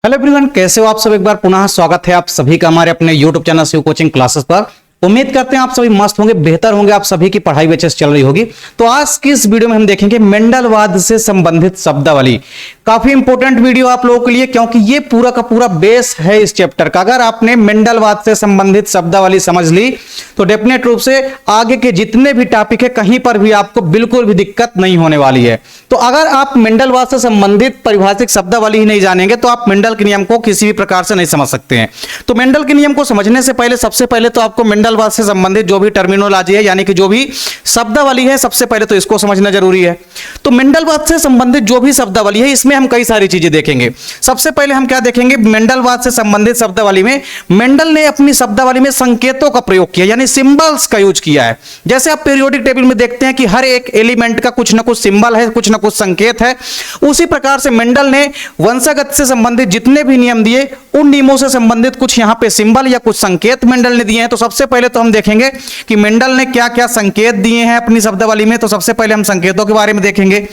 Hello everyone, कैसे हो आप सब। एक बार पुनः स्वागत है आप सभी का हमारे अपने YouTube channel Shiv coaching classes पर। उम्मीद करते हैं आप सभी मस्त होंगे, बेहतर होंगे, आप सभी की पढ़ाई बेचैस चल रही होगी। तो आज की इस वीडियो में हम देखेंगे मेंडलवाद से संबंधित शब्दावली। काफी इंपॉर्टेंट वीडियो आप लोगों के लिए, क्योंकि ये पूरा का पूरा बेस है इस चैप्टर का। अगर आपने मेंडलवाद से संबंधित शब्दावली समझ ली तो डेफिनेट रूप से आगे के जितने भी टॉपिक है कहीं पर भी आपको बिल्कुल भी दिक्कत नहीं होने वाली है। तो अगर आप मेंडलवाद से संबंधित परिभाषिक शब्दावली ही नहीं जानेंगे तो आप मेंडल के नियम को किसी भी प्रकार से नहीं समझ सकते हैं। तो मेंडल के नियम को समझने से पहले सबसे पहले तो आपको मेंडलवाद से संबंधित जो भी टर्मिनोलॉजी है, यानी कि जो भी शब्दावली है, सबसे पहले तो इसको समझना जरूरी है। तो मेंडलवाद से संबंधित जो भी शब्दावली है इसमें हम कई सारी चीजें देखेंगे। सबसे पहले हम क्या देखेंगे, मेंडलवाद से संबंधित शब्दावली में मेंडल ने अपनी शब्दावली में संकेतों का प्रयोग किया, यानी सिंबल्स का यूज किया है। जैसे आप पीरियोडिक टेबल में देखते हैं कि हर एक एलिमेंट का कुछ ना कुछ सिंबल है, कुछ ना कुछ संकेत है। उसी प्रकार से मेंडल ने वंशागत से संबंधित जितने भी नियम दिए उन नियमों से संबंधित कुछ यहां पे सिंबल या कुछ संकेत मेंडल ने दिए हैं। तो सबसे पहले तो हम देखेंगे कि मेंडल ने क्या क्या संकेत दिए हैं अपनी शब्दावली में। तो सबसे पहले हम संकेतों के बारे में देखेंगे,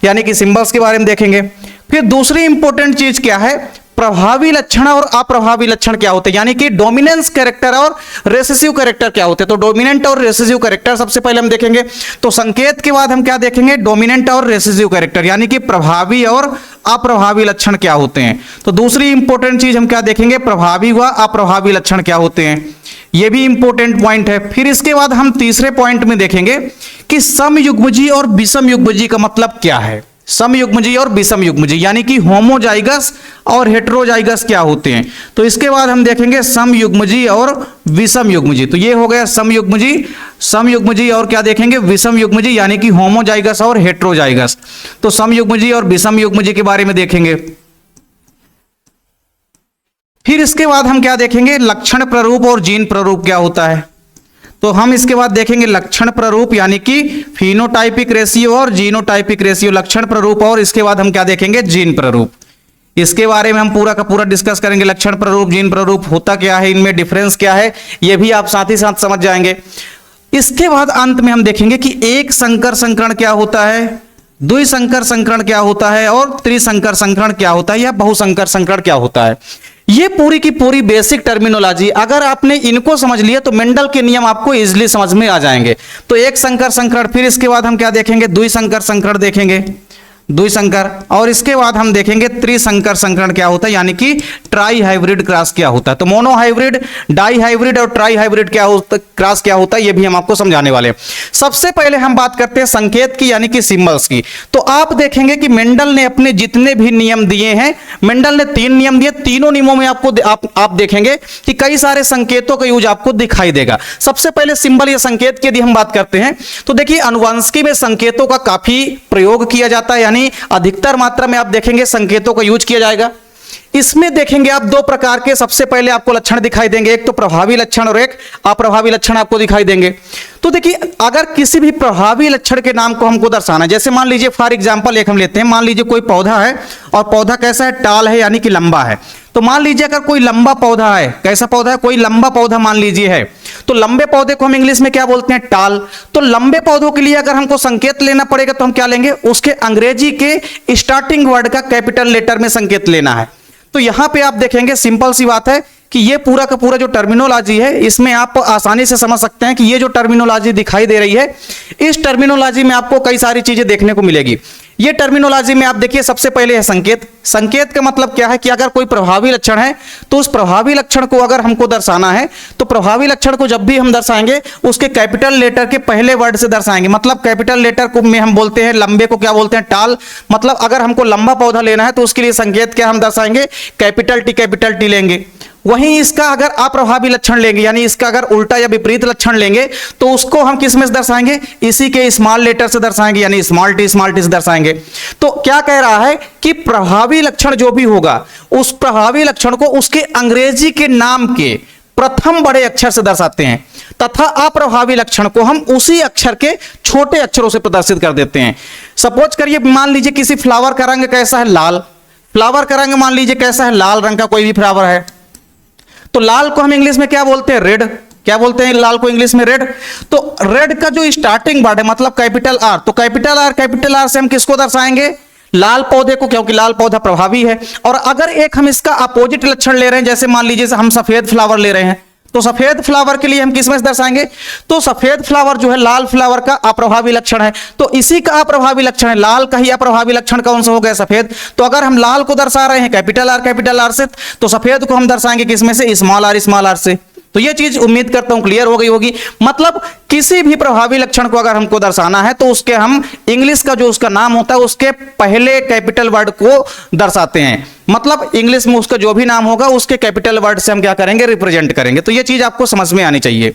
यानी कि सिंबल्स के बारे में देखेंगे। फिर दूसरी इंपॉर्टेंट चीज क्या है, प्रभावी लक्षण और अप्रभावी लक्षण क्या होते हैं, यानी कि डोमिनेंस कैरेक्टर और रेसेसिव कैरेक्टर क्या होते हैं। तो डोमिनेंट और रेसेसिव कैरेक्टर सबसे पहले हम देखेंगे। तो संकेत के बाद हम क्या देखेंगे, डोमिनेंट और रेसेसिव कैरेक्टर, यानी कि प्रभावी और अप्रभावी लक्षण क्या होते हैं। तो दूसरी इंपॉर्टेंट चीज हम क्या देखेंगे, प्रभावी व अप्रभावी लक्षण क्या होते हैं, यह भी इंपॉर्टेंट पॉइंट है। फिर इसके बाद हम तीसरे पॉइंट में देखेंगे कि समयुग्मजी और विषम युग्मजी का मतलब क्या है। समयुग्मजी और विषम युग्मजी, यानी कि होमोजाइगस और हेटेरोजाइगस क्या होते हैं। तो इसके बाद हम देखेंगे समयुग्मजी और विषम युग्मजी। तो ये हो गया समयुग्मजी और क्या देखेंगे, विषम युग्मजी, यानी कि होमोजाइगस और हेटेरोजाइगस। तो समयुग्मजी और विषम युग्मजी के बारे में देखेंगे। फिर इसके बाद हम क्या देखेंगे, लक्षण प्ररूप और जीन प्ररूप क्या होता है। तो हम इसके बाद देखेंगे लक्षण प्ररूप, यानी कि फिनोटाइपिक रेशियो और जीनोटाइपिक रेशियो, लक्षण प्ररूप। और इसके बाद हम क्या देखेंगे, जीन प्ररूप। इसके बारे में हम पूरा का पूरा डिस्कस करेंगे। लक्षण प्ररूप, जीन प्ररूप होता क्या है, इनमें डिफरेंस क्या है, यह भी आप साथ ही साथ समझ जाएंगे। इसके बाद अंत में हम देखेंगे कि एक संकर संकरण क्या होता है, द्विसंकर संकरण क्या होता है और त्रिसंकर संकरण क्या होता है, या बहुसंकर संकरण क्या होता है। ये पूरी की पूरी बेसिक टर्मिनोलॉजी अगर आपने इनको समझ लिया तो मेंडल के नियम आपको इजीली समझ में आ जाएंगे। तो एक संकर संकरण, फिर इसके बाद हम क्या देखेंगे, द्विसंकर संकरण देखेंगे, द्विसंकर। और इसके बाद हम देखेंगे त्रिसंकर संकरण क्या होता है, यानी कि ट्राई हाइब्रिड क्रॉस क्या होता है। तो मोनो हाइब्रिड, डाई हाइब्रिड और ट्राई हाइब्रिड क्या होता, क्रॉस क्या होता है, ये भी हम आपको समझाने वाले हैं। सबसे पहले हम बात करते हैं संकेत की, यानी कि सिंबल्स की। तो आप देखेंगे कि मेंडल ने अपने जितने भी नियम दिए हैं, मेंडल ने 3 नियम दिए। तीनों नियमों में आप देखेंगे कि कई सारे संकेतों का यूज आपको दिखाई देगा। सबसे पहले सिंबल या संकेत की यदि हम बात करते हैं तो देखिए अनुवांशिकी में संकेतों का काफी प्रयोग किया जाता है, यानी अधिकतर मात्रा में आप देखेंगे संकेतों का यूज किया जाएगा। इसमें देखेंगे आप 2 प्रकार के सबसे पहले आपको लक्षण दिखाई देंगे, एक तो प्रभावी लक्षण और एक अप्रभावी लक्षण आपको दिखाई देंगे। तो देखिए अगर किसी भी प्रभावी लक्षण के नाम को हमको दर्शाना है, जैसे मान लीजिए फॉर एग्जांपल एक हम लेते हैं, मान लीजिए कोई पौधा है और पौधा कैसा है, टाल है, यानी कि लंबा है। तो मान लीजिए अगर कोई लंबा पौधा है, कैसा पौधा है, कोई लंबा पौधा मान लीजिए है, तो लंबे पौधे को हम इंग्लिश में क्या बोलते हैं, टाल। तो लंबे पौधों के लिए अगर हमको संकेत लेना पड़ेगा तो हम क्या लेंगे, उसके अंग्रेजी के स्टार्टिंग वर्ड का कैपिटल लेटर में संकेत लेना है। तो यहां पे आप देखेंगे सिंपल सी बात है कि ये पूरा का पूरा जो टर्मिनोलॉजी है इसमें आप आसानी से समझ सकते हैं कि ये जो टर्मिनोलॉजी दिखाई दे रही है, इस टर्मिनोलॉजी में आपको कई सारी चीजें देखने को मिलेगी। ये टर्मिनोलॉजी में आप देखिए सबसे पहले है संकेत। संकेत का मतलब क्या है कि अगर कोई प्रभावी लक्षण है तो उस प्रभावी लक्षण को अगर हमको दर्शाना है तो प्रभावी लक्षण को जब भी हम दर्शाएंगे उसके कैपिटल लेटर के पहले वर्ड से दर्शाएंगे। मतलब कैपिटल लेटर को में हम बोलते हैं, लंबे को क्या बोलते हैं, टाल। मतलब अगर हमको लंबा पौधा लेना है तो उसके लिए संकेत क्या हम दर्शाएंगे, कैपिटल टी लेंगे। वहीं इसका अगर अप्रभावी लक्षण लेंगे, यानी इसका अगर उल्टा या विपरीत लक्षण लेंगे तो उसको हम किस में दर्शाएंगे, इसी के स्मॉल लेटर से दर्शाएंगे, यानी स्मॉल टी से दर्शाएंगे। तो क्या कह रहा है कि प्रभावी लक्षण जो भी होगा उस प्रभावी लक्षण को उसके अंग्रेजी के नाम के प्रथम बड़े अक्षर से दर्शाते हैं, तथा अप्रभावी लक्षण को हम उसी अक्षर के छोटे अक्षरों से प्रदर्शित कर देते हैं। सपोज करिए मान लीजिए किसी फ्लावर का रंग कैसा है, लाल। फ्लावर का रंग मान लीजिए कैसा है, लाल रंग का कोई भी फ्लावर है, तो लाल को हम इंग्लिश में क्या बोलते हैं, रेड। क्या बोलते हैं लाल को इंग्लिश में, रेड। तो रेड का जो स्टार्टिंग वर्ड है मतलब कैपिटल आर, तो कैपिटल आर से हम किसको दर्शाएंगे, लाल पौधे को, क्योंकि लाल पौधा प्रभावी है। और अगर एक हम इसका अपोजिट लक्षण ले रहे हैं, जैसे मान लीजिए हम सफेद फ्लावर ले रहे हैं, तो सफेद फ्लावर के लिए हम किस में दर्शाएंगे, तो सफेद फ्लावर जो है लाल फ्लावर का अप्रभावी लक्षण है, तो इसी का अप्रभावी लक्षण है, लाल का ही अप्रभावी लक्षण कौन सा हो गया, सफेद। तो अगर हम लाल को दर्शा रहे हैं कैपिटल आर से, तो सफेद को हम दर्शाएंगे किस में से, स्मॉल आर से। तो ये चीज उम्मीद करता हूं क्लियर हो गई होगी। मतलब किसी भी प्रभावी लक्षण को अगर हमको दर्शाना है तो उसके हम इंग्लिश का जो उसका नाम होता है उसके पहले कैपिटल वर्ड को दर्शाते हैं। मतलब इंग्लिश में उसका जो भी नाम होगा उसके कैपिटल वर्ड से हम क्या करेंगे, रिप्रेजेंट करेंगे। तो ये चीज आपको समझ में आनी चाहिए।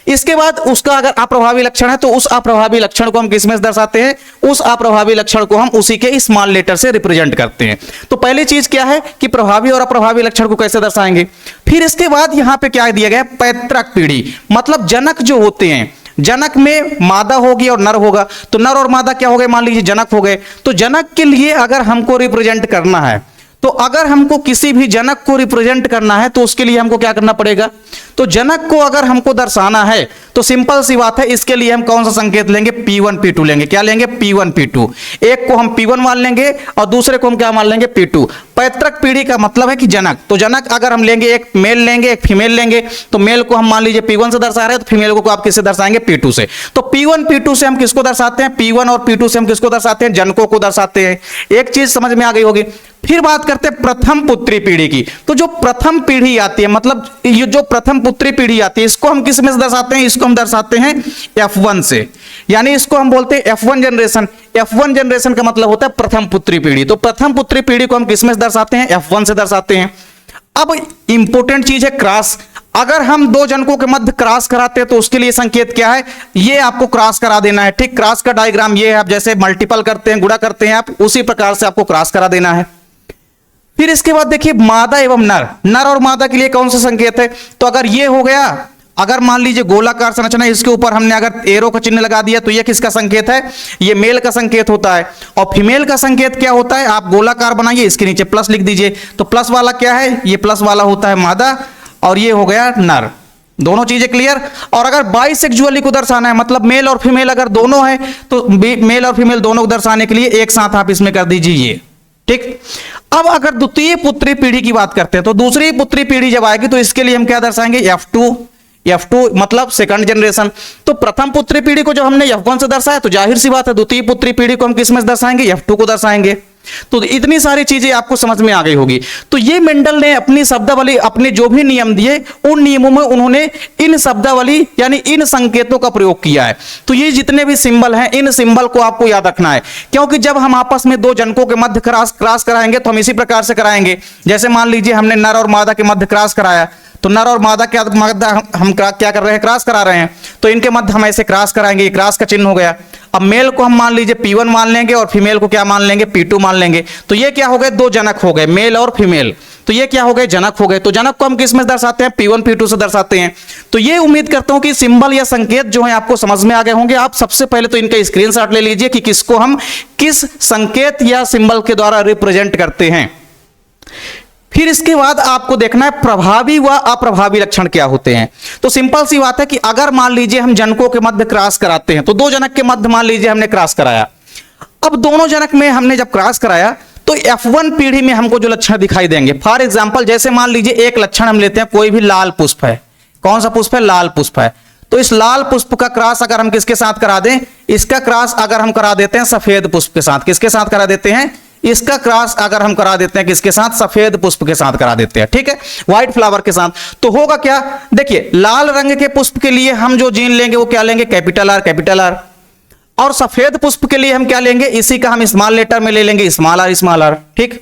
इसके बाद उसका अगर अप्रभावी लक्षण है तो उस अप्रभावी लक्षण को हम किस में दर्शाते हैं, उस अप्रभावी लक्षण को हम उसी के स्मॉल लेटर से रिप्रेजेंट करते हैं। तो पहली चीज क्या है कि प्रभावी और अप्रभावी लक्षण को कैसे दर्शाएंगे। फिर इसके बाद यहां पे क्या दिया गया, पैतृक पीढ़ी। मतलब जनक जो होते हैं, जनक में मादा होगी और नर होगा, तो नर और मादा क्या हो गए, मान लीजिए जनक हो गए। तो जनक के लिए अगर हमको रिप्रेजेंट करना है, तो अगर हमको किसी भी जनक को रिप्रेजेंट करना है तो उसके लिए हमको क्या करना पड़ेगा, तो जनक को अगर हमको दर्शाना है तो सिंपल सी बात है, इसके लिए हम कौन सा संकेत लेंगे, P1 P2 लेंगे। क्या लेंगे, P1 P2। एक को हम P1 मान लेंगे और दूसरे को हम क्या मान लेंगे, P2। पैतृक पीढ़ी का मतलब है कि जनक, तो जनक अगर हम लेंगे, एक मेल लेंगे एक फीमेल लेंगे, तो मेल को हम मान लीजिए P1 से दर्शा रहे हैं, तो फीमेल को आप किससे दर्शाएंगे, P2 से। तो P1 P2 से हम किसको दर्शाते हैं, P1 और P2 से हम किसको दर्शाते हैं, जनकों को दर्शाते हैं। एक चीज समझ में आ गई होगी। फिर बात करते हैं प्रथम पुत्री पीढ़ी की। तो जो प्रथम पीढ़ी आती है, मतलब ये जो प्रथम पुत्री पीढ़ी आती है, इसको हम किस में से दर्शाते हैं, इसको हम दर्शाते हैं F1 से। यानी इसको हम बोलते हैं F1 जनरेशन। F1 जनरेशन का मतलब होता है प्रथम पुत्री पीढ़ी। तो प्रथम पुत्री पीढ़ी को हम किस में से दर्शाते हैं, F1 से दर्शाते हैं। अब इंपॉर्टेंट चीज है क्रॉस। अगर हम दो जनकों के मध्य क्रॉस कराते हैं तो उसके लिए संकेत क्या है, ये आपको क्रॉस करा देना है। ठीक, क्रॉस का डायग्राम ये है, आप जैसे मल्टीपल करते हैं, गुणा करते हैं, आप उसी प्रकार से आपको क्रॉस करा देना है। फिर इसके बाद देखिए मादा एवं नर, नर और मादा के लिए कौन सा संकेत है, तो अगर ये हो गया, अगर मान लीजिए गोलाकार संरचना, इसके ऊपर हमने अगर एरो का चिन्ह लगा दिया तो ये किसका संकेत है, ये मेल का संकेत होता है। और फीमेल का संकेत क्या होता है, आप गोलाकार बनाइए, इसके नीचे प्लस लिख दीजिए, तो प्लस वाला क्या है, ये प्लस वाला होता है मादा और ये हो गया नर। दोनों चीजें क्लियर। और अगर बाइसेक्सुअली को दर्शाना है, मतलब मेल और फीमेल अगर दोनों है, तो मेल और फीमेल दोनों को दर्शाने के लिए एक साथ आप इसमें कर दीजिए ये। ठीक, अब अगर द्वितीय पुत्री पीढ़ी की बात करते हैं, तो दूसरी पुत्री पीढ़ी जब आएगी तो इसके लिए हम क्या दर्शाएंगे, F2 मतलब सेकंड जनरेशन। तो प्रथम पुत्री पीढ़ी को जब हमने F1 से दर्शाया, तो जाहिर सी बात है द्वितीय पुत्री पीढ़ी को हम किस में दर्शाएंगे, F2 को दर्शाएंगे। तो इतनी सारी चीजें आपको समझ में आ गई होगी। तो ये मेंडल ने अपनी शब्दावली, अपने जो भी नियम दिए, उन नियमों में उन्होंने इन शब्दावली यानी इन संकेतों का प्रयोग किया है। तो ये जितने भी सिंबल हैं, इन सिंबल को आपको याद रखना है, क्योंकि जब हम आपस में दो जनकों के मध्य क्रॉस कराएंगे तो हम इसी प्रकार से कराएंगे। जैसे मान लीजिए हमने नर और मादा के मध्य क्रॉस कराया, तो नर और मादा हम क्या कर रहे हैं, क्रॉस करा रहे हैं, तो इनके मध्य हम ऐसे क्रॉस कराएंगे, ये क्रॉस का चिन्ह हो गया। अब मेल को हम मान लीजिए P1 मान लेंगे और फीमेल को क्या मान लेंगे, P2 मान लेंगे। तो ये क्या हो गए, दो जनक हो गए, मेल और फीमेल। तो ये क्या हो गए, जनक हो गए। तो जनक को हम किस में दर्शाते हैं, P1 P2 से दर्शाते हैं। तो ये उम्मीद करता हूं कि सिंबल या संकेत जो है आपको समझ में आ गए होंगे। आप सबसे पहले तो इनका स्क्रीनशॉट ले लीजिए कि किसको हम किस संकेत या सिंबल के द्वारा रिप्रेजेंट करते हैं। फिर इसके बाद आपको देखना है प्रभावी व अप्रभावी लक्षण क्या होते हैं। तो सिंपल सी बात है कि अगर मान लीजिए हम जनकों के मध्य क्रॉस कराते हैं, तो दो जनक के मध्य मान लीजिए हमने क्रॉस कराया। अब दोनों जनक में हमने जब क्रॉस कराया तो F1 पीढ़ी में हमको जो लक्षण दिखाई देंगे, फॉर एग्जाम्पल जैसे मान लीजिए एक लक्षण हम लेते हैं, कोई भी लाल पुष्प है। कौन सा पुष्प है, लाल पुष्प है। तो इस लाल पुष्प का क्रॉस अगर हम किसके साथ करा दें, इसका क्रॉस अगर हम करा देते हैं सफेद पुष्प के साथ, किसके साथ करा देते हैं, इसका क्रॉस अगर हम करा देते हैं किसके साथ, सफेद पुष्प के साथ करा देते हैं। ठीक है, व्हाइट फ्लावर के साथ। तो होगा क्या, देखिए लाल रंग के पुष्प के लिए हम जो जीन लेंगे वो क्या लेंगे, कैपिटल आर। और सफेद पुष्प के लिए हम क्या लेंगे, इसी का हम स्मॉल लेटर में ले लेंगे, स्मॉल आर। ठीक,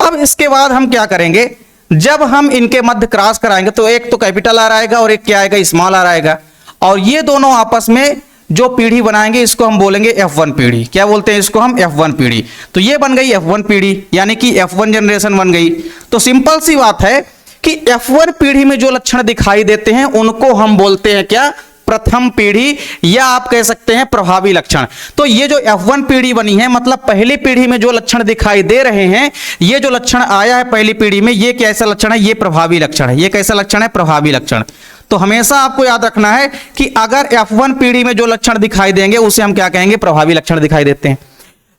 अब इसके बाद हम क्या करेंगे, जब हम इनके मध्य क्रॉस कराएंगे तो एक तो कैपिटल आर आएगा और एक क्या आएगा, स्मॉल आर आएगा। और ये दोनों आपस में जो पीढ़ी बनाएंगे इसको हम बोलेंगे F1 पीढ़ी। क्या बोलते हैं इसको हम, F1 पीढ़ी। तो ये बन गई F1 पीढ़ी, यानी कि F1 जनरेशन बन गई। तो सिंपल सी बात है कि F1 पीढ़ी में जो लक्षण दिखाई देते हैं उनको हम बोलते हैं क्या, प्रथम पीढ़ी, या आप कह सकते हैं प्रभावी लक्षण। तो ये जो F1 पीढ़ी बनी है, मतलब पहली पीढ़ी में जो लक्षण दिखाई दे रहे हैं, ये जो लक्षण आया है पहली पीढ़ी में, ये कैसा लक्षण है, ये प्रभावी लक्षण है। ये कैसा लक्षण है, प्रभावी लक्षण। तो हमेशा आपको याद रखना है कि अगर F1 पीढ़ी में जो लक्षण दिखाई देंगे उसे हम क्या कहेंगे, प्रभावी लक्षण दिखाई देते हैं।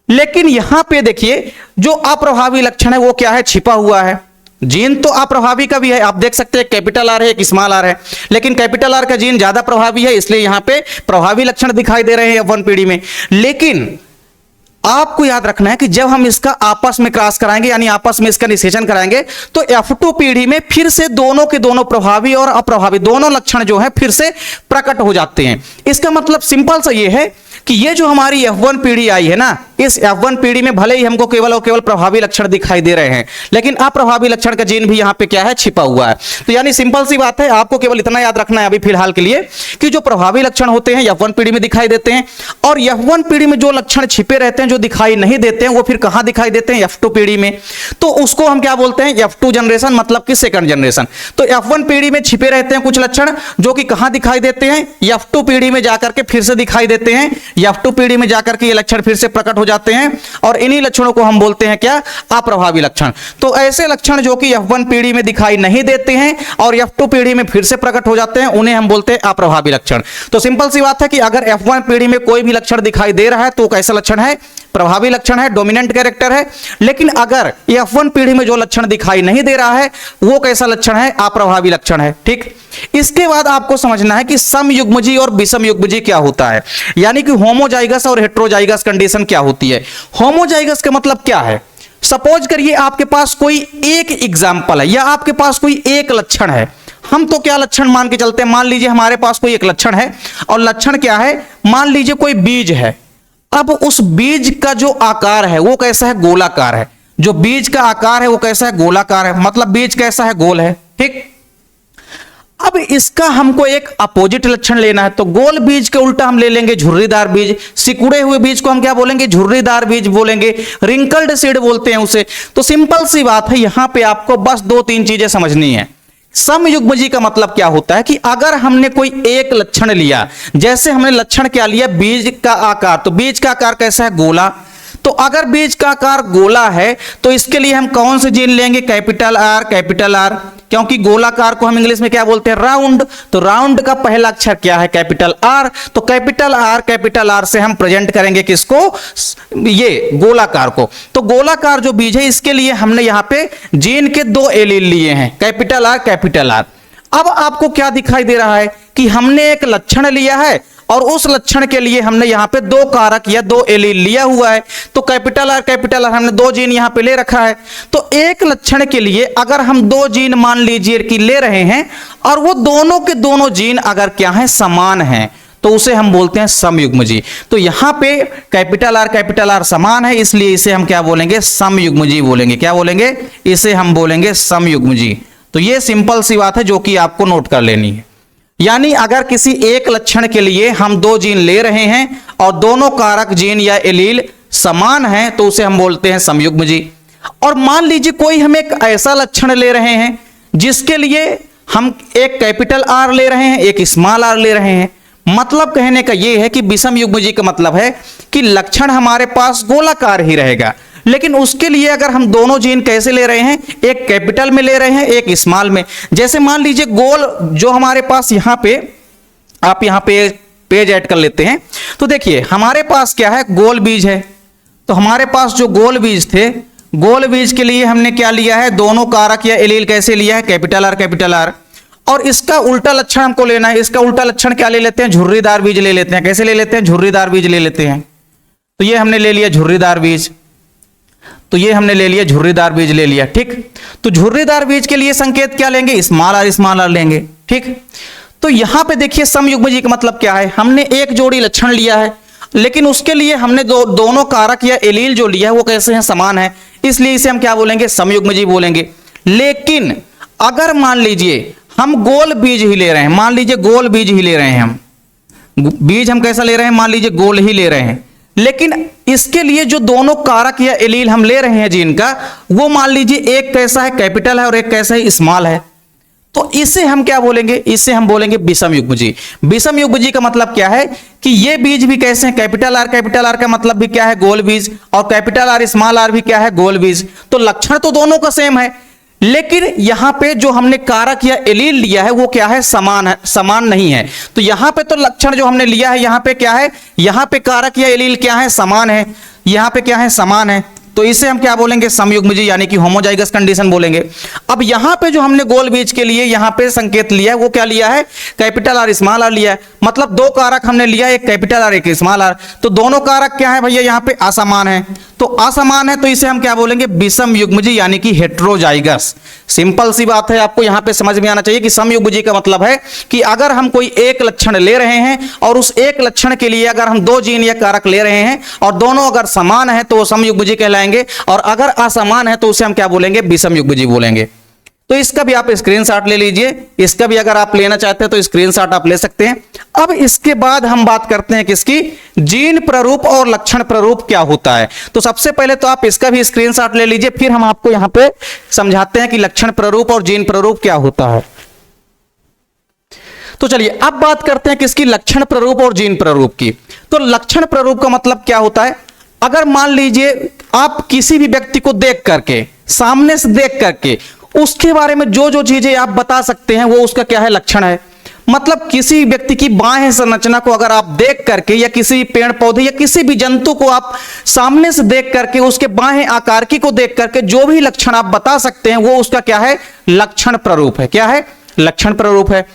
लेकिन यहां पे देखिए जो अप्रभावी लक्षण है वो क्या है, छिपा हुआ है। जीन तो अप्रभावी का भी है, आप देख सकते हैं कैपिटल आर है एक स्मॉल आर है, लेकिन कैपिटल आर का जीन ज्यादा प्रभावी है, इसलिए यहां पे प्रभावी लक्षण दिखाई दे रहे हैं F1 पीढ़ी में। लेकिन आपको याद रखना है कि जब हम इसका आपस में क्रॉस कराएंगे यानी आपस में इसका निषेचन कराएंगे तो F2 पीढ़ी में फिर से दोनों के दोनों प्रभावी और अप्रभावी दोनों लक्षण जो है फिर से प्रकट हो जाते हैं। इसका मतलब सिंपल सा ये है कि ये जो हमारी F1 पीढ़ी आई है ना, इस F1 पीढ़ी में भले ही हमको केवल और केवल प्रभावी लक्षण दिखाई दे रहे हैं, लेकिन अप्रभावी लक्षण का जीन भी यहां पे क्या है, छिपा हुआ है। तो यानी सिंपल सी बात है, आपको केवल इतना याद रखना है अभी फिलहाल के लिए कि जो प्रभावी लक्षण होते हैं F1 पीढ़ी में दिखाई देते हैं, और F1 पीढ़ी में जो लक्षण छिपे रहते हैं जो दिखाई नहीं देते हैं वो फिर कहां दिखाई देते हैं, F2 पीढ़ी में। तो उसको हम क्या बोलते हैं, F2 जनरेशन, मतलब कि सेकंड जनरेशन। तो F1 पीढ़ी में छिपे रहते हैं कुछ लक्षण जो कि कहां दिखाई देते हैं, F2 पीढ़ी में जाकर के फिर से दिखाई देते हैं, F2 पीढ़ी में जाकर के ये लक्षण फिर से प्रकट हो जाते हैं, और इन्हीं लक्षणों को हम बोलते हैं क्या, अप्रभावी लक्षण। तो ऐसे लक्षण जो कि F1 पीढ़ी में दिखाई नहीं देते हैं और F2 पीढ़ी में फिर से प्रकट हो जाते हैं, उन्हें हम बोलते हैं अप्रभावी लक्षण। तो सिंपल सी बात है कि अगर F1 पीढ़ी में कोई भी लक्षण दिखाई दे रहा है तो कैसा लक्षण है, प्रभावी लक्षण है, डोमिनेंट कैरेक्टर है। लेकिन अगर F1 पीढ़ी में जो लक्षण दिखाई नहीं दे रहा है वो कैसा लक्षण है, अप्रभावी लक्षण है। ठीक, इसके बाद आपको समझना है कि समयुग्मजी और विषमयुग्मजी क्या होता है, यानी कि होमोजाइगस और हेटेरोजाइगस कंडीशन क्या होती है। होमोजाइगस का मतलब क्या है, सपोज करिए आपके पास कोई एक एग्जाम्पल है या आपके पास कोई एक लक्षण है। हम तो क्या लक्षण मान के चलते हैं, मान लीजिए हमारे पास कोई एक लक्षण है और लक्षण क्या है, मान लीजिए कोई बीज है। अब उस बीज का जो आकार है वो कैसा है, गोलाकार है। जो बीज का आकार है वो कैसा है, गोलाकार है, मतलब बीज कैसा है, गोल है। ठीक, अब इसका हमको एक अपोजिट लक्षण लेना है, तो गोल बीज के उल्टा हम ले लेंगे झुर्रीदार बीज। सिकुड़े हुए बीज को हम क्या बोलेंगे, झुर्रीदार बीज बोलेंगे, रिंकल्ड सीड बोलते हैं उसे। तो सिंपल सी बात है, यहां पे आपको बस दो तीन चीजें समझनी है। समयुग्मजी का मतलब क्या होता है कि अगर हमने कोई एक लक्षण लिया, जैसे हमने लक्षण क्या लिया, बीज का आकार, तो बीज का आकार कैसा है, गोला। तो अगर बीज का आकार गोला है तो इसके लिए हम कौन से जीन लेंगे, कैपिटल आर, कैपिटल आर, क्योंकि गोलाकार को हम इंग्लिश में क्या बोलते हैं, राउंड। तो राउंड का पहला अक्षर क्या है, कैपिटल आर। तो कैपिटल आर से हम प्रेजेंट करेंगे किसको, ये गोलाकार को। तो गोलाकार जो बीज है इसके लिए हमने यहां पे जीन के दो एलील लिए हैं, कैपिटल आर, कैपिटल आर। अब आपको क्या दिखाई दे रहा है कि हमने एक लक्षण लिया है और उस लक्षण के लिए हमने यहां पे दो कारक या दो एलील लिया हुआ है। तो कैपिटल आर हमने दो जीन यहां पे ले रखा है। तो एक लक्षण के लिए अगर हम दो जीन मान लीजिए कि ले रहे हैं और वो दोनों के दोनों जीन अगर क्या है, समान हैं, तो उसे हम बोलते हैं समयुग्मजी। तो यहां पे कैपिटल आर समान है, इसलिए इसे हम क्या बोलेंगे, समयुग्मजी बोलेंगे। क्या बोलेंगे, इसे हम बोलेंगे समयुग्मजी। तो ये सिंपल सी बात है जो कि आपको नोट कर लेनी है। यानी अगर किसी एक लक्षण के लिए हम दो जीन ले रहे हैं और दोनों कारक जीन या एलील समान हैं तो उसे हम बोलते हैं समयुग्मजी। और मान लीजिए कोई हम एक ऐसा लक्षण ले रहे हैं जिसके लिए हम एक कैपिटल आर ले रहे हैं, एक स्मॉल आर ले रहे हैं। मतलब कहने का यह है कि विषमयुग्मजी का मतलब है कि लक्षण हमारे पास गोलाकार ही रहेगा, लेकिन उसके लिए अगर हम दोनों जीन कैसे ले रहे हैं, एक कैपिटल में ले रहे हैं, एक स्मॉल में। जैसे मान लीजिए गोल जो हमारे पास यहां पे, आप यहां पे पेज ऐड कर लेते हैं, तो देखिए हमारे पास क्या है, गोल बीज है। तो हमारे पास जो गोल बीज थे, गोल बीज के लिए हमने क्या लिया है, दोनों कारक या एलील कैसे लिया है, कैपिटल आर। और इसका उल्टा लक्षण हमको लेना है। इसका उल्टा लक्षण क्या ले लेते हैं, झुर्रीदार बीज ले लेते हैं। कैसे ले लेते हैं, झुर्रीदार बीज ले लेते हैं। तो ये हमने ले लिया झुर्रीदार बीज, तो ये हमने ले लिया झुर्रीदार बीज ले लिया। ठीक, तो झुर्रीदार बीज के लिए संकेत क्या लेंगे, स्मॉल आर लेंगे। ठीक, तो यहां पे देखिए समयुग्मजी का मतलब क्या है, हमने एक जोड़ी लक्षण लिया है लेकिन उसके लिए हमने दोनों कारक या एलील जो लिया है वो कैसे हैं, समान है, इसलिए इसे हम क्या बोलेंगे, समयुग्मजी बोलेंगे। लेकिन अगर मान लीजिए हम गोल बीज ही ले रहे हैं, मान लीजिए गोल बीज ही ले रहे हैं, हम बीज हम कैसा ले रहे हैं, मान लीजिए गोल ही ले रहे हैं, लेकिन इसके लिए जो दोनों कारक या एलील हम ले रहे हैं जीन का, वो मान लीजिए एक कैसा है, कैपिटल है, और एक कैसा है, स्मॉल है। तो इसे हम क्या बोलेंगे, इसे हम बोलेंगे विषमयुग्मजी। विषमयुग्मजी का मतलब क्या है कि ये बीज भी कैसे हैं, कैपिटल आर का मतलब भी क्या है, गोल बीज, और कैपिटल आर स्मॉल आर भी क्या है, गोल बीज। तो लक्षण तो दोनों का सेम है, लेकिन यहां पे जो हमने कारक या एलील लिया है वो क्या है, समान नहीं है। तो यहां पे तो लक्षण जो हमने लिया है, यहां पे क्या है, यहां पे कारक या एलील क्या है, समान है। यहाँ पे क्या है, समान है, तो इसे हम क्या बोलेंगे, समयुग्मजी यानी कि होमोजाइगस कंडीशन बोलेंगे। अब यहाँ पे जो हमने गोल बीज के लिए यहाँ पे संकेत लिया है वो क्या लिया है, कैपिटल आर स्मॉल आर लिया है। मतलब दो कारक हमने लिया, एक कैपिटल आर एक स्मॉल आर, तो दोनों कारक क्या है भैया, यहाँ पे असमान है, तो असमान है तो इसे हम क्या बोलेंगे, विषम युग्मजी यानी कि हेट्रोजाइगस। सिंपल सी बात है, आपको यहाँ पे समझ में आना चाहिए कि समयुग्मजी का मतलब है कि अगर हम कोई एक लक्षण ले रहे हैं और उस एक लक्षण के लिए अगर हम दो जीन या कारक ले रहे हैं और दोनों अगर समान है तो वो समयुग्मजी कहलाएंगे, और अगर असमान है तो उसे हम क्या बोलेंगे, विषम युग्मजी बोलेंगे। तो इसका भी आप स्क्रीनशॉट ले लीजिए, इसका भी अगर आप लेना चाहते हैं तो स्क्रीनशॉट आप ले सकते हैं। अब इसके बाद हम बात करते हैं किसकी, जीन प्रारूप और लक्षण प्रारूप क्या होता है। तो सबसे पहले तो आप इसका भी स्क्रीनशॉट ले लीजिए, फिर हम आपको यहां पे समझाते हैं कि लक्षण प्रारूप और जीन प्रारूप क्या होता है। तो चलिए अब बात करते हैं किसकी, लक्षण प्रारूप और जीन प्रारूप की। तो लक्षण प्रारूप का मतलब क्या होता है, अगर मान लीजिए आप किसी भी व्यक्ति को देख करके, सामने से देख करके उसके बारे में जो जो चीजें आप बता सकते हैं वो उसका क्या है, लक्षण है। मतलब किसी व्यक्ति की बाह्य संरचना को अगर आप देख करके या किसी पेड़ पौधे या किसी भी जंतु को आप सामने से देख करके उसके बाह्य आकारकी को देख करके जो भी लक्षण आप बता सकते हैं वो उसका क्या है, लक्षण प्रारूप है। क्या है, लक्षण प्रारूप है।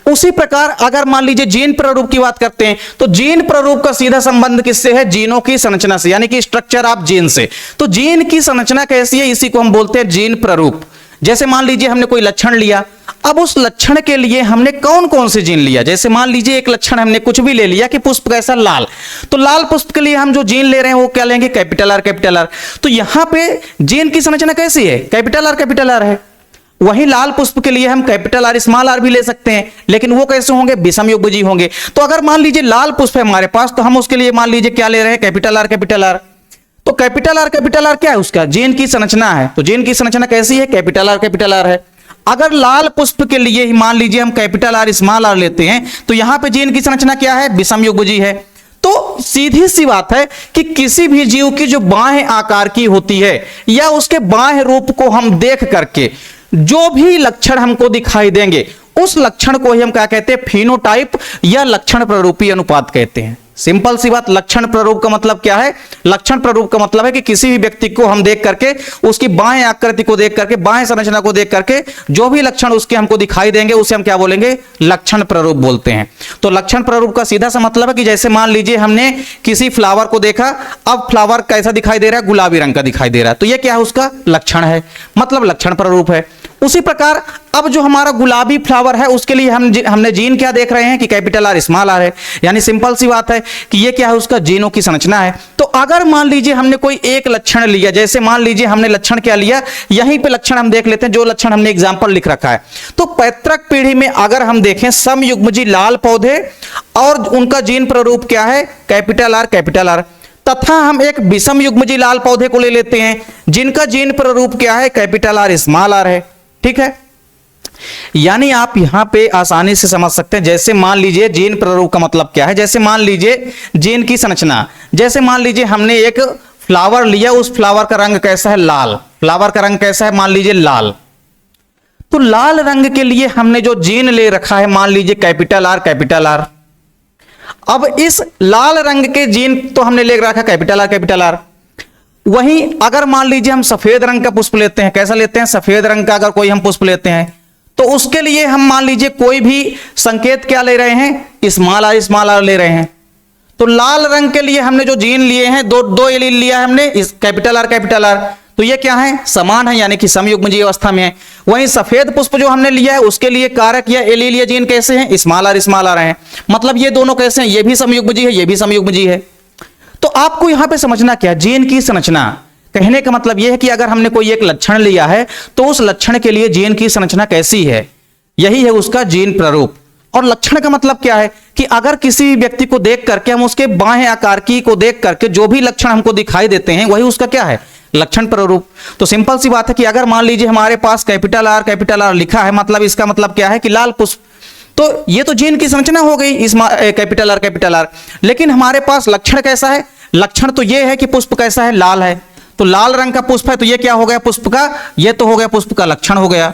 उसी प्रकार अगर मान लीजिए जीन प्रारूप की बात करते हैं तो जीन प्रारूप का सीधा संबंध किससे है, जीनों की संरचना से, यानी कि स्ट्रक्चर ऑफ जीन से। तो जीन की संरचना कैसी है, इसी को हम बोलते हैं जीन प्रारूप। जैसे मान लीजिए हमने कोई लक्षण लिया, अब उस लक्षण के लिए हमने कौन कौन से जीन लिया। जैसे मान लीजिए एक लक्षण हमने कुछ भी ले लिया कि पुष्प कैसा लाल, तो लाल पुष्प के लिए हम जो जीन ले रहे हैं वो क्या लेंगे, कैपिटल आर कैपिटल आर। तो यहां पे जीन की संरचना कैसी है, कैपिटल आर है। वहीं लाल पुष्प के लिए हम कैपिटल आर स्मॉल आर भी ले सकते हैं, लेकिन वो कैसे होंगे, विषम युग्मजी होंगे। तो अगर मान लीजिए लाल पुष्प है हमारे पास तो हम उसके लिए मान लीजिए क्या ले रहे हैं, कैपिटल आर। तो कैपिटल आर क्या है, उसका जीन की संरचना है। तो जीन की संरचना कैसी है, कैपिटल आर है। अगर लाल पुष्प के लिए ही मान लीजिए हम कैपिटल आर स्मॉल आर लेते हैं तो यहां पे जीन की संरचना क्या है, विषम युग्मजी है। तो सीधी सी बात है कि किसी भी जीव की जो बाह्य आकार की होती है या उसके बाह्य रूप को हम देख करके जो भी लक्षण हमको दिखाई देंगे उस लक्षण को ही हम क्या कहते हैं, फिनोटाइप या लक्षण प्रारूपी अनुपात कहते हैं। सिंपल सी बात, लक्षण प्रारूप का मतलब क्या है, लक्षण प्रारूप का मतलब है कि किसी भी व्यक्ति को हम देख करके उसकी बाह्य आकृति को देख करके, बाह्य संरचना को देख करके जो भी लक्षण उसके हमको दिखाई देंगे उसे हम क्या बोलेंगे, लक्षण प्रारूप बोलते हैं। तो लक्षण प्रारूप का सीधा सा मतलब है कि जैसे मान लीजिए हमने किसी फ्लावर को देखा, अब फ्लावर कैसा दिखाई दे रहा है, गुलाबी रंग का दिखाई दे रहा है, तो यह क्या है, उसका लक्षण है, मतलब लक्षण प्रारूप है। उसी प्रकार अब जो हमारा गुलाबी फ्लावर है उसके लिए हमने जीन क्या देख रहे हैं कि कैपिटल आर स्मॉल आर है, यानी सिंपल सी बात है कि ये क्या है, उसका जीनों की संरचना है। तो अगर मान लीजिए हमने कोई एक लक्षण लिया, जैसे मान लीजिए हमने लक्षण क्या लिया, यहीं पे लक्षण हम देख लेते हैं, जो लक्षण हमने एग्जांपल लिख रखा है। तो पैतृक पीढ़ी में अगर हम देखें समयुग्मजी लाल पौधे और उनका जीन प्रारूप क्या है, कैपिटल आर, तथा हम एक विषम युग्मजी लाल पौधे को ले लेते हैं जिनका जीन प्रारूप क्या है, कैपिटल आर स्मॉल आर है। ठीक है, यानी आप यहां पे आसानी से समझ सकते हैं। जैसे मान लीजिए जीन प्रारूप का मतलब क्या है, जैसे मान लीजिए जीन की संरचना, जैसे मान लीजिए हमने एक फ्लावर लिया, उस फ्लावर का रंग कैसा है, लाल, फ्लावर का रंग कैसा है, मान लीजिए लाल। तो लाल रंग के लिए हमने जो जीन ले रखा है मान लीजिए कैपिटल आर। अब इस लाल रंग के जीन तो हमने ले रखा कैपिटल आर। वहीं अगर मान लीजिए हम सफेद रंग का पुष्प लेते हैं, कैसा लेते हैं, सफेद रंग का अगर कोई हम पुष्प लेते हैं तो उसके लिए हम मान लीजिए कोई भी संकेत क्या ले रहे हैं, स्मॉल आर ले रहे हैं। तो लाल रंग के लिए हमने जो जीन लिए हैं, दो एलील लिया है हमने, कैपिटल आर, तो ये क्या है, समान है, यानी कि समयुग्मजी अवस्था में है। वहीं सफेद पुष्प जो हमने लिया है उसके लिए कारक या एलील या जीन कैसे हैं, स्मॉल आर हैं। मतलब ये दोनों कैसे हैं, ये भी समयुग्मजी है, ये भी समयुग्मजी है। तो आपको यहां पे समझना क्या, जीन की संरचना कहने का मतलब यह है कि अगर हमने कोई एक लक्षण लिया है तो उस लक्षण के लिए जीन की संरचना कैसी है, यही है उसका जीन प्रारूप। और लक्षण का मतलब क्या है कि अगर किसी व्यक्ति को देख करके हम उसके बाह्य आकारकी को देख करके जो भी लक्षण हमको दिखाई देते हैं वही उसका क्या है, लक्षण प्रारूप। तो सिंपल सी बात है कि अगर मान लीजिए हमारे पास कैपिटल आर लिखा है, मतलब इसका मतलब क्या है कि लाल पुष्प, तो ये तो जीन की संरचना हो गई इस कैपिटल आर। लेकिन हमारे पास लक्षण कैसा है, लक्षण तो ये है कि पुष्प कैसा है, लाल है। तो लाल रंग का पुष्प है तो ये क्या हो गया, पुष्प का, ये तो हो गया पुष्प का लक्षण हो गया।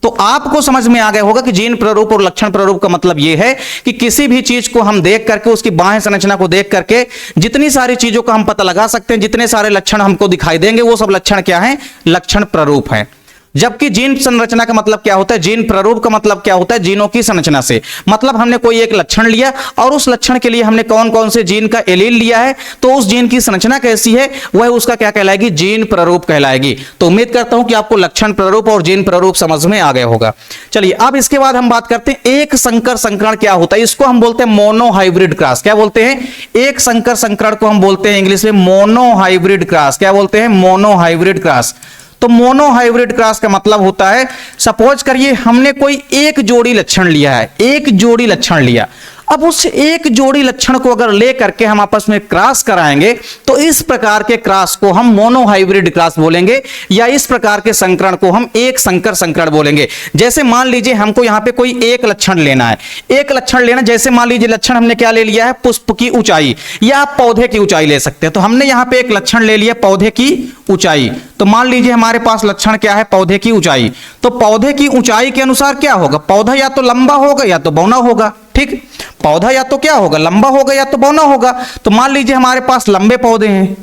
तो आपको समझ में आ गया होगा कि जीन प्रारूप और लक्षण प्रारूप का मतलब यह है कि किसी भी चीज को हम देख करके, उसकी बाह्य संरचना को देख करके जितनी सारी चीजों का हम पता लगा सकते हैं, जितने सारे लक्षण हमको दिखाई देंगे, वो सब लक्षण क्या है? लक्षण प्रारूप है। जबकि जीन संरचना का मतलब क्या होता है? जीन प्रारूप का मतलब क्या होता है? जीनों की संरचना से, मतलब हमने कोई एक लक्षण लिया और उस लक्षण के लिए हमने कौन कौन से जीन का एलील लिया है, तो उस जीन की संरचना कैसी है, वह उसका क्या कहलाएगी? जीन प्रारूप कहलाएगी। तो उम्मीद करता हूं कि आपको लक्षण प्रारूप और जीन प्रारूप समझ में आ गया होगा। चलिए अब इसके बाद हम बात करते हैं एक संकर संकरण क्या होता है। इसको हम बोलते हैं मोनोहाइब्रिड क्रॉस। क्या बोलते हैं? एक संकर संकरण को हम बोलते हैं इंग्लिश में मोनोहाइब्रिड क्रॉस। क्या बोलते हैं? Monohybrid cross. तो मोनोहाइब्रिड क्रॉस का मतलब होता है, सपोज करिए हमने कोई एक जोड़ी लक्षण लिया है, एक जोड़ी लक्षण लिया, अब उस एक जोड़ी लक्षण को अगर ले करके हम आपस में क्रॉस कराएंगे तो इस प्रकार के क्रॉस को हम मोनोहाइब्रिड क्रॉस बोलेंगे, या इस प्रकार के संकरण को हम एक संकर संकरण बोलेंगे। जैसे मान लीजिए हमको यहां पे कोई एक लक्षण लेना है, एक लक्षण लेना, जैसे मान लीजिए लक्षण हमने क्या ले लिया है? पुष्प की ऊंचाई, या आप पौधे की ऊंचाई ले सकते हैं। तो हमने यहां पे एक लक्षण ले लिया पौधे की ऊंचाई। तो मान लीजिए हमारे पास लक्षण क्या है? पौधे की ऊंचाई। तो पौधे की ऊंचाई के अनुसार क्या होगा? पौधा या तो लंबा होगा या तो बौना होगा। ठीक, पौधा या तो क्या होगा? लंबा होगा या तो बौना होगा। तो मान लीजिए हमारे पास लंबे पौधे हैं,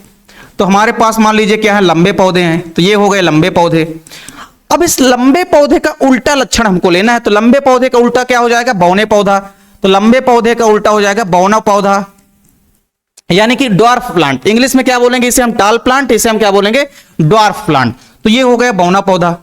तो हमारे पास मान लीजिए क्या है? लंबे पौधे हैं। तो ये हो गए लंबे पौधे। अब इस लंबे पौधे का उल्टा लक्षण हमको लेना है। तो लंबे पौधे का उल्टा क्या हो जाएगा? बौने पौधा। तो लंबे पौधे का उल्टा हो जाएगा बौना पौधा, यानी कि ड्वार्फ प्लांट। इंग्लिश में क्या बोलेंगे? इसे हम टाल प्लांट, इसे हम क्या बोलेंगे? Dwarf plant. तो ये हो गया बौना पौधा।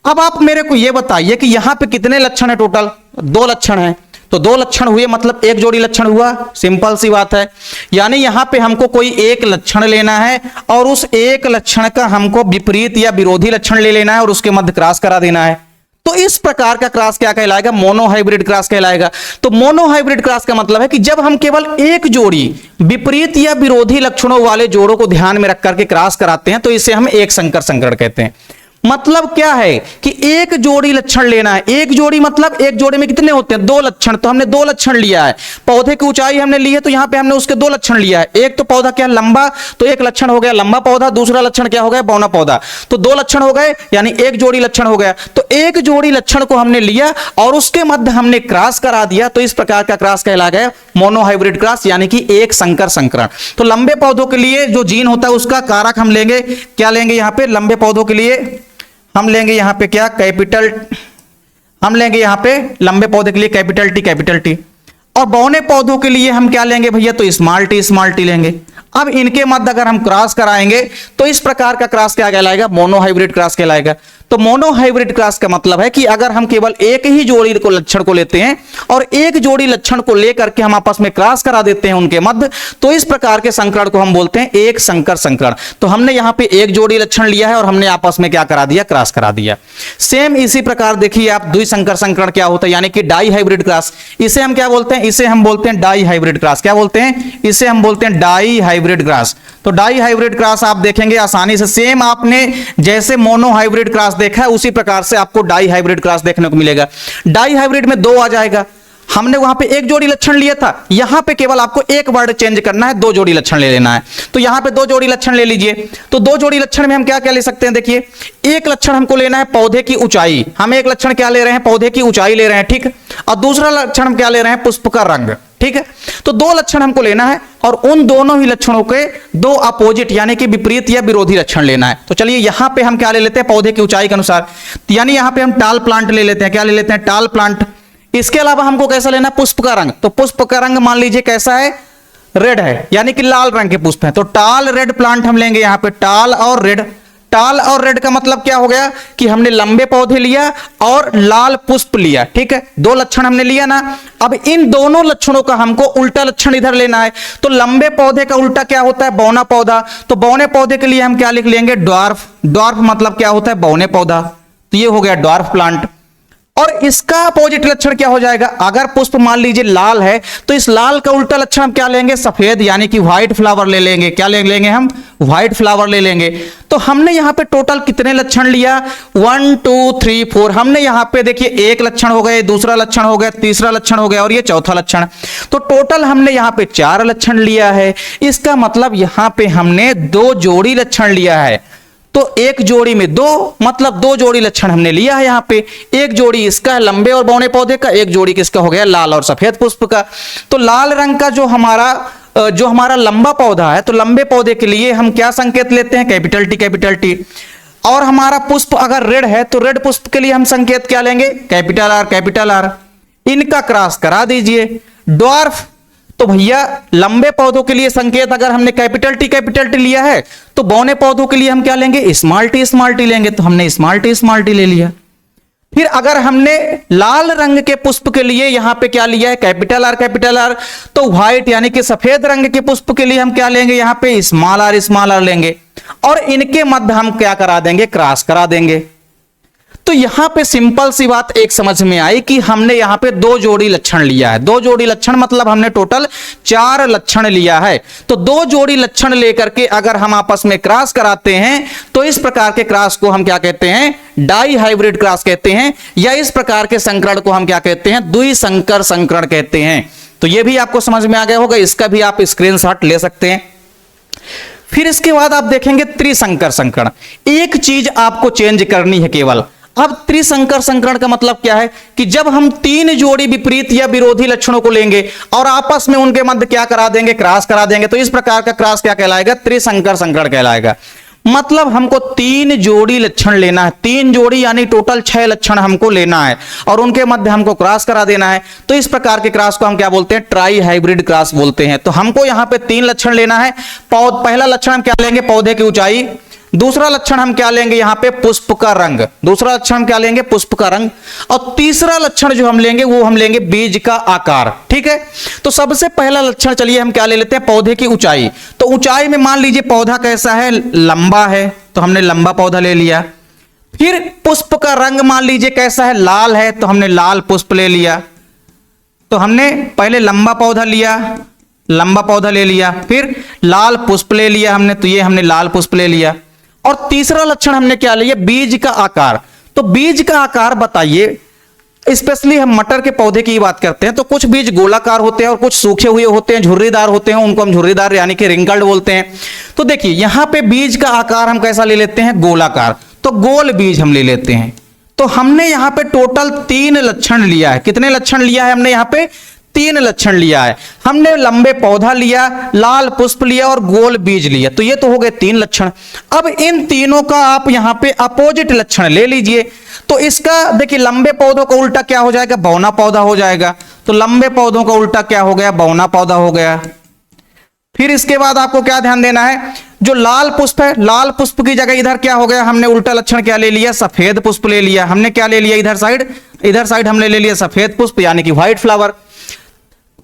अब आप मेरे को ये बताइए कि यहां पे कितने लक्षण है? टोटल 2 लक्षण है। तो 2 लक्षण हुए, मतलब एक जोड़ी लक्षण हुआ। सिंपल सी बात है। यानी यहां पे हमको कोई एक लक्षण लेना है और उस एक लक्षण का हमको विपरीत या विरोधी लक्षण ले लेना है और उसके मध्य क्रॉस करा देना है। तो इस प्रकार का क्रॉस क्या कहलाएगा? मोनोहाइब्रिड क्रॉस कहलाएगा। तो मोनोहाइब्रिड क्रॉस का मतलब है कि जब हम केवल एक जोड़ी विपरीत या विरोधी लक्षणों वाले जोड़ों को ध्यान में रख करके क्रॉस कराते हैं, तो इसे हम एक संकर संकरण कहते हैं। मतलब क्या है कि एक जोड़ी लक्षण लेना है। एक जोड़ी मतलब एक जोड़ी में कितने होते हैं? 2 लक्षण। तो हमने 2 लक्षण लिया है। पौधे की ऊंचाई हमने ली है, तो यहां पे हमने उसके 2 लक्षण लिया है। एक तो पौधा क्या लंबा, तो एक लक्षण हो गया लंबा पौधा, दूसरा लक्षण क्या हो गया? बौना पौधा। तो 2 लक्षण हो गए, यानी एक जोड़ी लक्षण हो गया। तो एक जोड़ी लक्षण को हमने लिया और उसके मध्य हमने क्रॉस करा दिया, तो इस प्रकार का क्रॉस कहला गया मोनोहाइब्रिड क्रॉस, यानी कि एक संकर संकरण। तो लंबे पौधों के लिए जो जीन होता है उसका कारक हम लेंगे, क्या लेंगे यहां पे? लंबे पौधों के लिए हम लेंगे यहां पे क्या? कैपिटल। हम लेंगे यहां पे लंबे पौधे के लिए कैपिटल टी। और बौने पौधों के लिए हम क्या लेंगे भैया? तो स्मॉल टी लेंगे। अब इनके मध्य अगर हम क्रॉस कराएंगे तो इस प्रकार का क्रॉस क्या कहलाएगा? मोनोहाइब्रिड क्रॉस कहलाएगा। तो मोनोहाइब्रिड क्रॉस का मतलब है कि अगर हम केवल एक ही जोड़ी को लक्षण को लेते हैं और एक जोड़ी लक्षण को लेकर के हम आपस में क्रॉस करा देते हैं उनके मध्य, तो इस प्रकार के संकरण को हम बोलते हैं एक संकर संकरण। तो हमने यहां पे एक जोड़ी लक्षण लिया है और हमने आपस में क्या करा दिया? क्रॉस करा दिया। सेम इसी प्रकार देखिए आप द्विसंकर संकरण क्या होता है, यानी कि डाई हाइब्रिड क्रॉस। इसे हम क्या बोलते हैं? इसे हम बोलते हैं डाई हाइब्रिड क्रॉस। क्या बोलते हैं? इसे हम बोलते हैं डाई हाइब्रिड क्रॉस। तो डाई हाइब्रिड क्रॉस आप देखेंगे आसानी से, सेम आपने जैसे मोनोहाइब्रिड क्रॉस देखा है उसी प्रकार से आपको डाई हाइब्रिड क्रॉस देखने को मिलेगा। डाई हाइब्रिड में 2 आ जाएगा। हमने वहां पे एक जोड़ी लक्षण लिया था, यहां पे केवल आपको एक वर्ड चेंज करना है, 2 जोड़ी लक्षण ले लेना है। तो यहां पे 2 जोड़ी लक्षण ले लीजिए। तो 2 जोड़ी लक्षण में हम क्या क्या ले सकते हैं? देखिए, एक लक्षण हमको लेना है पौधे की ऊंचाई। हम एक लक्षण क्या ले रहे हैं? पौधे की ऊंचाई ले रहे हैं, ठीक। और दूसरा लक्षण हम क्या ले रहे हैं? पुष्प का रंग, ठीक है। तो 2 लक्षण हमको लेना है और उन दोनों ही लक्षणों के 2 अपोजिट यानी कि विपरीत या विरोधी लक्षण लेना है। तो चलिए यहां पे हम क्या ले लेते हैं? पौधे की ऊंचाई के अनुसार, यानी यहां पे हम टाल प्लांट ले लेते हैं। क्या ले लेते हैं? टाल प्लांट। इसके अलावा हमको कैसा लेना है? पुष्प का रंग। तो पुष्प का रंग मान लीजिए कैसा है? रेड है, यानी कि लाल रंग के पुष्प हैं। तो टाल रेड प्लांट हम लेंगे यहां पे, टाल और रेड। टाल और रेड का मतलब क्या हो गया कि हमने लंबे पौधे लिया और लाल पुष्प लिया, ठीक है। 2 लक्षण हमने लिया ना। अब इन दोनों लक्षणों का हमको उल्टा लक्षण इधर लेना है। तो लंबे पौधे का उल्टा क्या होता है? बौना पौधा। तो बौने पौधे के लिए हम क्या लिख लेंगे? ड्वार्फ। ड्वार्फ मतलब क्या होता है? बौने पौधा। तो ये हो गया ड्वार्फ प्लांट। और इसका अपोजिट लक्षण क्या हो जाएगा? अगर पुष्प मान लीजिए लाल है तो इस लाल का उल्टा लक्षण हम क्या लेंगे? सफेद, यानी कि व्हाइट फ्लावर ले लेंगे। क्या ले लेंगे हम? व्हाइट फ्लावर ले लेंगे। तो हमने यहां पे टोटल कितने लक्षण लिया? 1 2 3 4। हमने यहां पे देखिए एक लक्षण हो गए, दूसरा लक्षण हो गया, तीसरा लक्षण हो गया और ये चौथा लक्षण। तो टोटल हमने यहां पे 4 लक्षण लिया है। इसका मतलब यहां पे हमने 2 जोड़ी लक्षण लिया है। तो एक जोड़ी में दो, मतलब दो जोड़ी लक्षण हमने लिया है यहाँ पे। एक जोड़ी इसका है लंबे और बौने पौधे का, एक जोड़ी किसका हो गया लाल और सफेद पुष्प का। तो लाल रंग का जो हमारा लंबा पौधा है, तो लंबे पौधे के लिए हम क्या संकेत लेते हैं, कैपिटल टी कैपिटल टी। और हमारा पुष्प अगर रेड है तो रेड पुष्प के लिए हम संकेत क्या लेंगे, कैपिटल आर कैपिटल आर। इनका क्रॉस करा दीजिए। ड्वार्फ, तो भैया लंबे पौधों के लिए संकेत अगर हमने कैपिटल टी लिया है, तो बौने पौधों के लिए हम क्या लेंगे, स्मॉल टी लेंगे। तो हमने स्मॉल टी ले लिया। फिर अगर हमने लाल रंग के पुष्प के लिए यहां पे क्या लिया है, कैपिटल आर, तो व्हाइट यानी कि सफेद रंग के पुष्प के लिए हम क्या लेंगे, यहां पे स्मॉल आर लेंगे। और इनके मध्य हम क्या करा देंगे, क्रॉस करा देंगे। तो यहां पे सिंपल सी बात एक समझ में आई कि हमने यहां पे दो जोड़ी लक्षण लिया है। दो जोड़ी लक्षण मतलब हमने टोटल 4 लक्षण लिया है। तो दो जोड़ी लक्षण लेकर के अगर हम आपस में क्रॉस कराते हैं तो इस प्रकार के क्रॉस को हम क्या कहते हैं, डाई हाइब्रिड क्रॉस कहते हैं, या इस प्रकार के संकरण को हम क्या कहते हैं, द्विसंकर संकरण कहते हैं। तो यह भी आपको समझ में आ गया होगा, इसका भी आप स्क्रीनशॉट ले सकते हैं। फिर इसके बाद आप देखेंगे त्रिसंकर संकरण। एक चीज आपको चेंज करनी है केवल। अब त्रिसंकर संकरण का मतलब क्या है कि जब हम 3 जोड़ी विपरीत या विरोधी लक्षणों को लेंगे और आपस में उनके मध्य क्या करा देंगे, क्रॉस करा देंगे, तो इस प्रकार का क्रॉस क्या कहलाएगा, त्रिसंकर संकरण कहलाएगा। मतलब हमको 3 जोड़ी लक्षण लेना है, 3 जोड़ी यानी टोटल 6 लक्षण हमको लेना है और उनके मध्य हमको क्रॉस करा देना है। तो इस प्रकार के क्रॉस को हम क्या बोलते हैं, ट्राई हाइब्रिड क्रॉस बोलते हैं। तो हमको यहाँ पे 3 लक्षण लेना है। पहला लक्षण हम क्या लेंगे, पौधे की ऊंचाई। दूसरा लक्षण हम क्या लेंगे, यहां पे पुष्प का रंग। दूसरा लक्षण हम क्या लेंगे, पुष्प का रंग। और तीसरा लक्षण जो हम लेंगे वो हम लेंगे बीज का आकार। ठीक है, तो सबसे पहला लक्षण चलिए हम क्या ले लेते हैं, पौधे की ऊंचाई। तो ऊंचाई में मान लीजिए पौधा कैसा है, लंबा है, तो हमने लंबा पौधा ले लिया। फिर पुष्प का रंग मान लीजिए कैसा है, लाल है, तो हमने लाल पुष्प ले लिया। तो हमने पहले लंबा पौधा लिया, लंबा पौधा ले लिया, फिर लाल पुष्प ले लिया हमने, तो ये हमने लाल पुष्प ले लिया। और तीसरा लक्षण हमने क्या लिया, बीज का आकार। तो बीज का आकार बताइए, स्पेशली हम मटर के पौधे की बात करते हैं तो कुछ बीज गोलाकार होते हैं और कुछ सूखे हुए होते हैं, झुर्रीदार होते हैं, उनको हम झुर्रीदार यानी कि रिंकल्ड बोलते हैं। तो देखिए यहां पे बीज का आकार हम कैसा ले लेते हैं, गोलाकार, तो गोल बीज हम ले लेते हैं। तो हमने यहां पे टोटल 3 लक्षण लिया है। कितने लक्षण लिया है हमने, यहां पे 3 लक्षण लिया है। हमने लंबे पौधा लिया, लाल पुष्प लिया और गोल बीज लिया। तो ये तो हो गए 3 लक्षण। अब इन तीनों का आप यहां पे अपोजिट लक्षण ले लीजिए। तो इसका देखिए लंबे पौधों का उल्टा क्या हो जाएगा, बौना पौधा हो जाएगा। तो लंबे पौधों का उल्टा क्या हो गया, बौना पौधा हो गया। फिर इसके बाद आपको क्या ध्यान देना है, जो लाल पुष्प है, लाल पुष्प की जगह इधर क्या हो गया, हमने उल्टा लक्षण क्या ले लिया, सफेद पुष्प ले लिया। हमने क्या ले लिया, इधर साइड हमने ले लिया सफेद पुष्प यानी कि व्हाइट फ्लावर।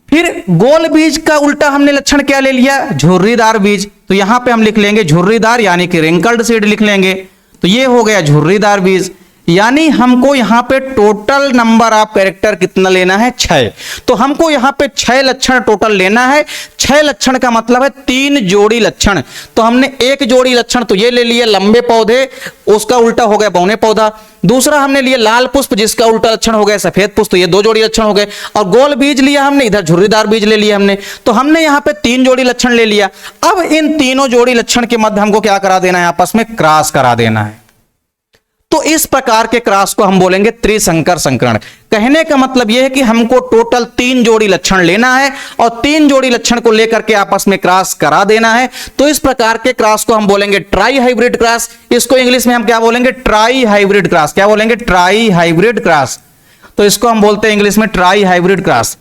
फिर गोल बीज का उल्टा हमने लक्षण क्या ले लिया, झुर्रीदार बीज। तो यहां पे हम लिख लेंगे झुर्रीदार यानी कि रिंकल्ड सीड लिख लेंगे। तो ये हो गया झुर्रीदार बीज। यानी हमको यहां पे टोटल नंबर ऑफ कैरेक्टर कितना लेना है, 6। तो हमको यहां पे 6 लक्षण टोटल लेना है। 6 लक्षण का मतलब है 3 जोड़ी लक्षण। तो हमने एक जोड़ी लक्षण तो ये ले लिया लंबे पौधे, उसका उल्टा हो गया बौने पौधा। दूसरा हमने लिया लाल पुष्प जिसका उल्टा लक्षण हो गया सफेद पुष्प, तो ये 2 जोड़ी लक्षण हो गए। और गोल बीज लिया हमने, इधर झुर्रीदार बीज ले लिया हमने। तो हमने यहां पे 3 जोड़ी लक्षण ले लिया। अब इन तीनों जोड़ी लक्षण के मध्य हमको क्या करा देना है, आपस में क्रॉस करा देना है। तो इस प्रकार के क्रॉस को हम बोलेंगे त्रिसंकर संकरण। कहने का मतलब यह है कि हमको टोटल 3 जोड़ी लक्षण लेना है और 3 जोड़ी लक्षण को लेकर के आपस में क्रॉस करा देना है। तो इस प्रकार के क्रॉस को हम बोलेंगे ट्राई हाइब्रिड क्रॉस। इसको इंग्लिश में हम क्या बोलेंगे, ट्राई हाइब्रिड क्रॉस। क्या बोलेंगे, ट्राई हाइब्रिड क्रॉस। तो इसको हम बोलते हैं इंग्लिश में ट्राई हाइब्रिड क्रॉस।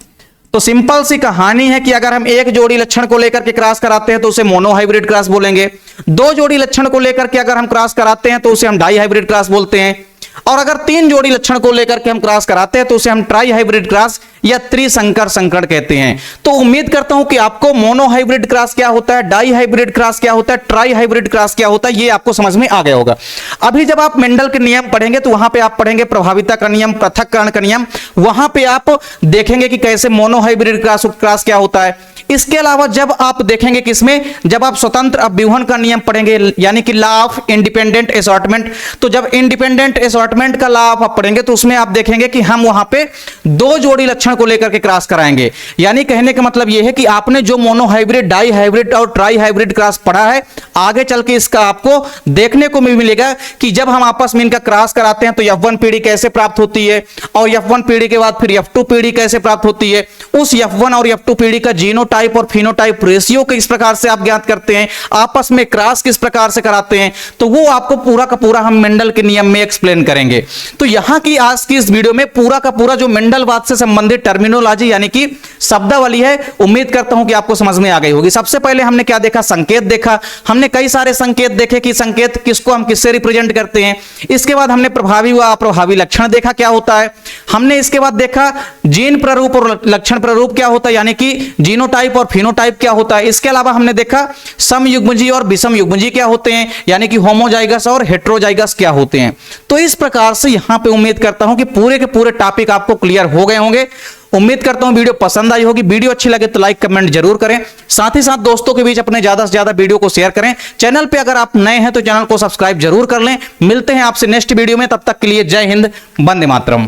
तो सिंपल सी कहानी है कि अगर हम एक जोड़ी लक्षण को लेकर के क्रॉस कराते हैं तो उसे मोनो हाइब्रिड क्रॉस बोलेंगे। 2 जोड़ी लक्षण को लेकर के अगर हम क्रॉस कराते हैं तो उसे हम डाई हाइब्रिड क्रॉस बोलते हैं। और अगर 3 जोड़ी लक्षण को लेकर के हम क्रॉस कराते हैं तो उसे हम ट्राई हाइब्रिड क्रॉस या त्रिसंकर संकरण कहते हैं। तो उम्मीद करता हूं कि आपको मोनो हाइब्रिड क्रॉस क्या होता है, डाई हाइब्रिड क्रॉस क्या होता है, ट्राई हाइब्रिड क्रॉस क्या होता है, ये आपको समझ में आ गया होगा। अभी जब आप मेंडल के नियम पढ़ेंगे तो वहां पे आप पढ़ेंगे प्रभाविता का नियम, पृथक्करण का नियम। वहां पे आप देखेंगे कि कैसे मोनो हाइब्रिड क्रॉस क्या होता है। इसके अलावा जब आप देखेंगे किसमें, जब आप स्वतंत्र अपव्यूहन का नियम पढ़ेंगे यानी कि लॉ ऑफ इंडिपेंडेंट असॉर्टमेंट। तो जब इंडिपेंडेंट असॉर्टमेंट अलॉटमेंट का लॉ आप पढ़ेंगे तो उसमें आप देखेंगे कि हम वहां पे दो जोड़ी लक्षण को लेकर के क्रॉस कराएंगे। यानी कहने का मतलब यह है कि आपने जो मोनोहाइब्रिड, डाई हाइब्रिड और ट्राई हाइब्रिड क्रॉस पढ़ा है, आगे चल के इसका आपको देखने को मिलेगा कि जब हम आपस में इनका क्रॉस कराते हैं तो F1 पीढ़ी कैसे प्राप्त होती है और F1 पीढ़ी के बाद फिर F2 पीढ़ी कैसे प्राप्त होती है। उस F1 और F2 पीढ़ी का जीनोटाइप और फिनोटाइप रेशियो किस प्रकार से आप ज्ञात करते हैं, आपस में क्रॉस किस प्रकार से कराते हैं, तो वो आपको पूरा का पूरा हम मेंडल के नियम में एक्सप्लेन करेंगे। तो यहां की आज की इस वीडियो में पूरा का पूरा जो मेंडलवाद से संबंधित टर्मिनोलॉजी यानी कि शब्दावली है, उम्मीद करता हूं कि आपको समझ में आ गई होगी। सबसे पहले हमने क्या देखा, संकेत देखा। हमने कई सारे संकेत देखे कि संकेत किसको हम किससे रिप्रेजेंट करते हैं। इसके बाद हमने प्रभावी व अप्रभावी लक्षण देखा क्या होता है। हमने इसके बाद देखा जीन प्रारूप और लक्षण प्रारूप क्या होता है, यानी कि जीनोटाइप और फिनोटाइप क्या होता है। इसके अलावा हमने देखा समयुग्मजी और विषम युग्मजी क्या होते हैं, यानी कि होमोजाइगस और हेट्रोजाइगस क्या होते हैं। तो इस प्रकार से यहां पे उम्मीद करता हूं कि पूरे के पूरे टॉपिक आपको क्लियर हो गए होंगे। उम्मीद करता हूं वीडियो पसंद आई होगी। वीडियो अच्छी लगे तो लाइक कमेंट जरूर करें, साथ ही साथ दोस्तों के बीच अपने ज्यादा से ज्यादा वीडियो को शेयर करें। चैनल पे अगर आप नए हैं तो चैनल को सब्सक्राइब जरूर कर लें। मिलते हैं आपसे नेक्स्ट वीडियो में, तब तक के लिए जय हिंद, वंदे मातरम।